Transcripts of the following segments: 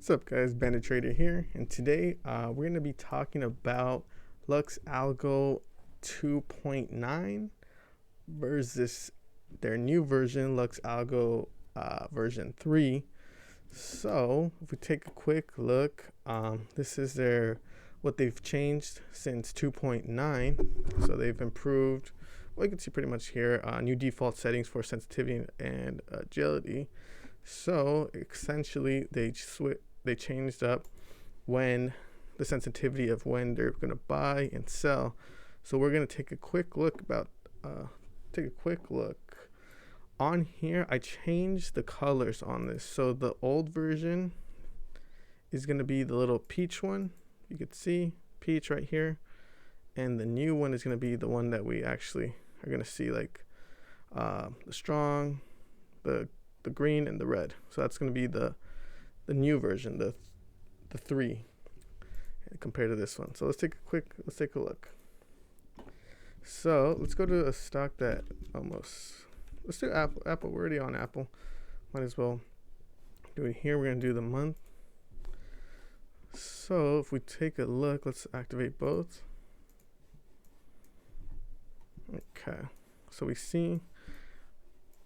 What's up, guys? Bandit Trader here, and today we're going to be talking about Lux Algo 2.9 versus their new version, Lux Algo version 3. So, if we take a quick look, this is what they've changed since 2.9. So they've improved. Well, you can see pretty much here new default settings for sensitivity and agility. So essentially, they changed up when the sensitivity of when they're going to buy and sell. So we're going to take a quick look on here. I changed the colors on this. So the old version is going to be the little peach one. You could see peach right here, and the new one is going to be the one that we actually are going to see, like the strong, the green, and the red. So that's going to be the new version, the 3, compared to this one. So let's take a look. So let's go to a stock that let's do Apple. We're already on Apple. Might as well do it here. We're going to do the month. So if we take a look, let's activate both. Okay. So we see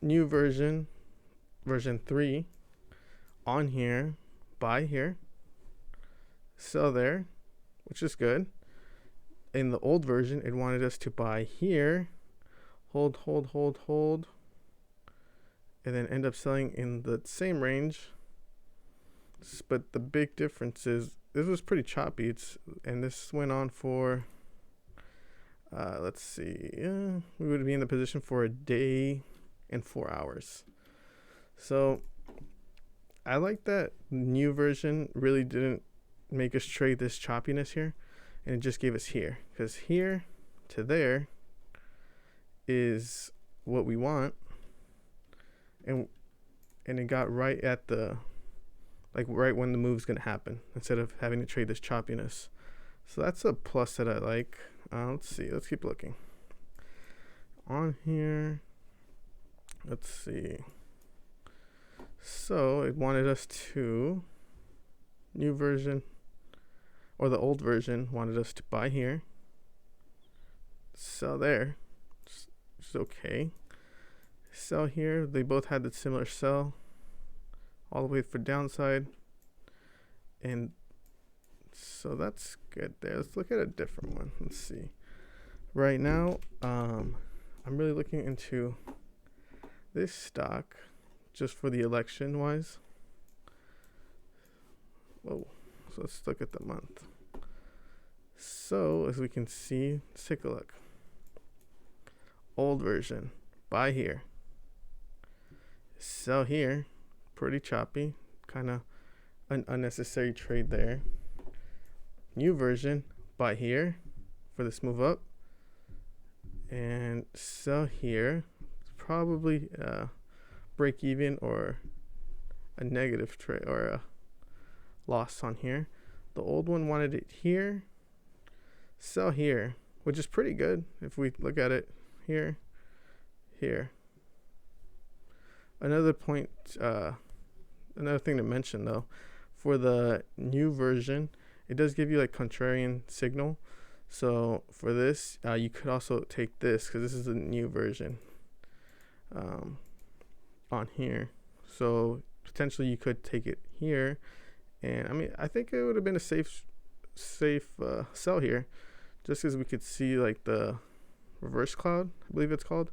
new version 3 on here, buy here, sell there, which is good. In the old version, it wanted us to buy here, hold, and then end up selling in the same range. But the big difference is this was pretty choppy. And this went on for let's see, we would be in the position for a day and 4 hours. So I like that new version really didn't make us trade this choppiness here, and it just gave us here, because here to there is what we want, and it got right at the right when the move's gonna happen, instead of having to trade this choppiness. So that's a plus that I like. Let's see, let's keep looking on here. Let's see. So it wanted us to, new version, or the old version wanted us to buy here, sell there, which is okay, sell here. They both had the similar sell all the way for downside, and so that's good there. Let's look at a different one. Let's see. Right now, I'm really looking into this stock just for the election wise. Whoa. So let's look at the month. So as we can see, let's take a look. Old version, buy here, sell here, pretty choppy, kind of an unnecessary trade there. New version, buy here for this move up, and sell here, probably break even or a negative trade or a loss on here. The old one wanted it here, sell here, which is pretty good if we look at it here. Another point, another thing to mention though, for the new version, it does give you like contrarian signal. So for this, you could also take this, because this is the new version on here. So potentially you could take it here, and I mean, I think it would have been a safe sell here, just as we could see like the reverse cloud, I believe it's called.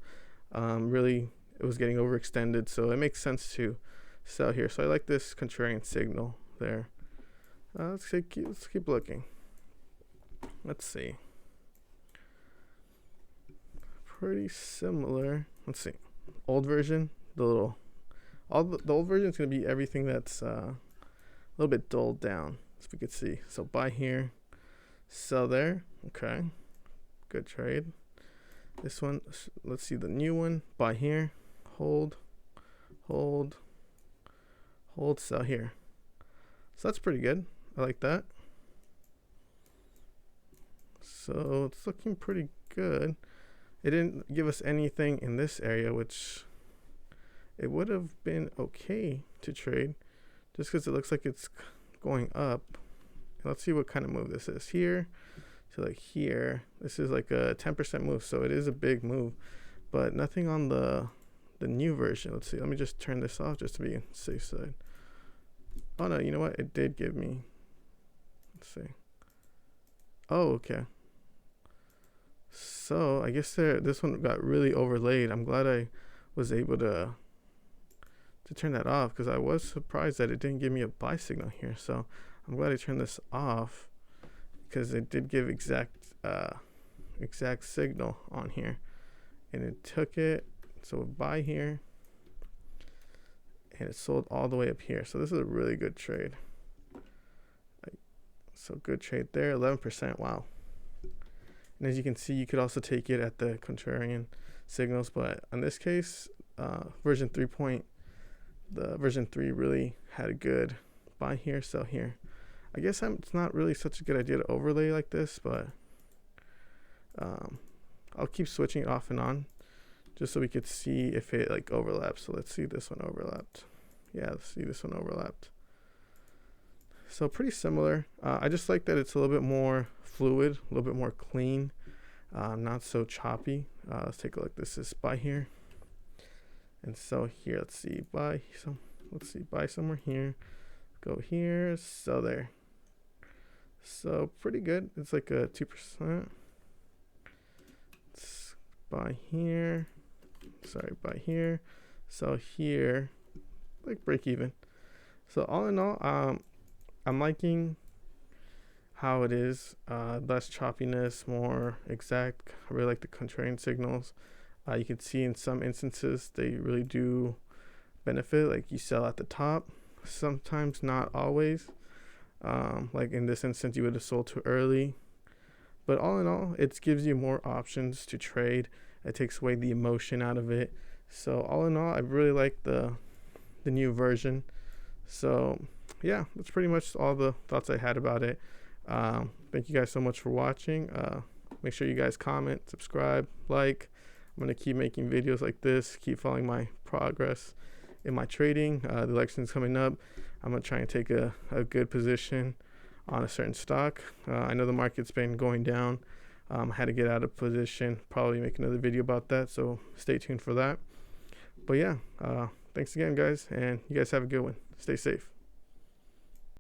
Really, it was getting overextended, so it makes sense to sell here. So I like this contrarian signal there. Let's keep looking. Let's see. Pretty similar. Let's see. Old version, the old version is going to be everything that's a little bit dulled down, as we could see. So buy here, sell there. Okay, good trade. This one, let's see the new one. Buy here, hold, sell here. So that's pretty good. I like that. So it's looking pretty good. It didn't give us anything in this area, which it would have been okay to trade, just because it looks like it's going up. Let's see what kind of move this is here. So like here, this is like a 10% move, so it is a big move, but nothing on the new version. Let's see, let me just turn this off just to be safe side. Oh no, you know what? It did give me, let's see. Oh, okay. So I guess this one got really overlaid. I'm glad I was able to turn that off, because I was surprised that it didn't give me a buy signal here. So I'm glad I turned this off, because it did give exact signal on here, and it took it. So buy here, and it sold all the way up here. So this is a really good trade. So good trade there, 11%. Wow. And as you can see, you could also take it at the contrarian signals, but in this case, version 3 really had a good buy here, sell here. I guess it's not really such a good idea to overlay like this, but I'll keep switching it off and on just so we could see if it like overlaps. So let's see, this one overlapped. Yeah, let's see, this one overlapped. So pretty similar. I just like that it's a little bit more fluid, a little bit more clean, not so choppy. Let's take a look. This is buy here, and so here, let's see, buy. So let's see, buy somewhere here, go here, sell there. So pretty good. It's like a 2%. Let's buy here. Sorry, buy here. So here, like break even. So all in all, I'm liking how it is, less choppiness, more exact. I really like the contrarian signals. You can see in some instances they really do benefit, like you sell at the top, sometimes, not always. Like in this instance, you would have sold too early, but all in all, it gives you more options to trade. It takes away the emotion out of it. So all in all, I really like the new version. So yeah, that's pretty much all the thoughts I had about it. Thank you guys so much for watching. Make sure you guys comment, subscribe, like. I'm going to keep making videos like this, keep following my progress in my trading. The election's coming up. I'm going to try and take a good position on a certain stock. I know the market's been going down. I had to get out of position, probably make another video about that, so stay tuned for that. But yeah, thanks again, guys, and you guys have a good one. Stay safe.